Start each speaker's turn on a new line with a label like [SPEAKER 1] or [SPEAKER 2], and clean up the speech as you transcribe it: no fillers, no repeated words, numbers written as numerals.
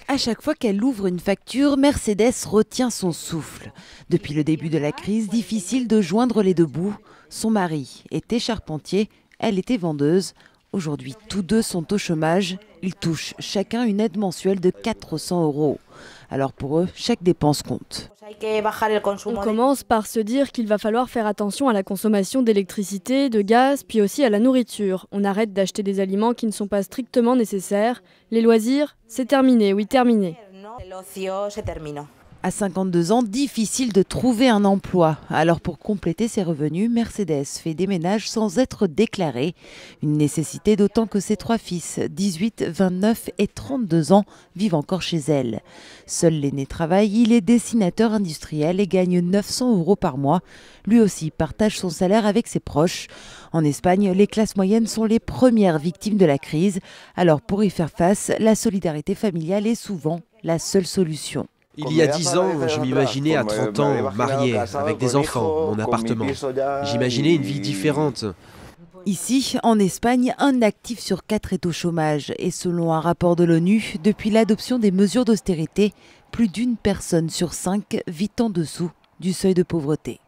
[SPEAKER 1] À chaque fois qu'elle ouvre une facture, Mercedes retient son souffle. Depuis le début de la crise, difficile de joindre les deux bouts. Son mari était charpentier, elle était vendeuse. Aujourd'hui, tous deux sont au chômage. Ils touchent chacun une aide mensuelle de 400 €. Alors pour eux, chaque dépense compte.
[SPEAKER 2] On commence par se dire qu'il va falloir faire attention à la consommation d'électricité, de gaz, puis aussi à la nourriture. On arrête d'acheter des aliments qui ne sont pas strictement nécessaires. Les loisirs, c'est terminé, oui terminé.
[SPEAKER 1] À 52 ans, difficile de trouver un emploi. Alors pour compléter ses revenus, Mercedes fait des ménages sans être déclarée. Une nécessité d'autant que ses trois fils, 18, 29 et 32 ans, vivent encore chez elle. Seul l'aîné travaille, il est dessinateur industriel et gagne 900 € par mois. Lui aussi partage son salaire avec ses proches. En Espagne, les classes moyennes sont les premières victimes de la crise. Alors pour y faire face, la solidarité familiale est souvent la seule solution.
[SPEAKER 3] Il y a 10 ans, je m'imaginais à 30 ans, marié, avec des enfants, mon appartement. J'imaginais une vie différente.
[SPEAKER 1] Ici, en Espagne, un actif sur 4 est au chômage. Et selon un rapport de l'ONU, depuis l'adoption des mesures d'austérité, plus d'une personne sur 5 vit en dessous du seuil de pauvreté.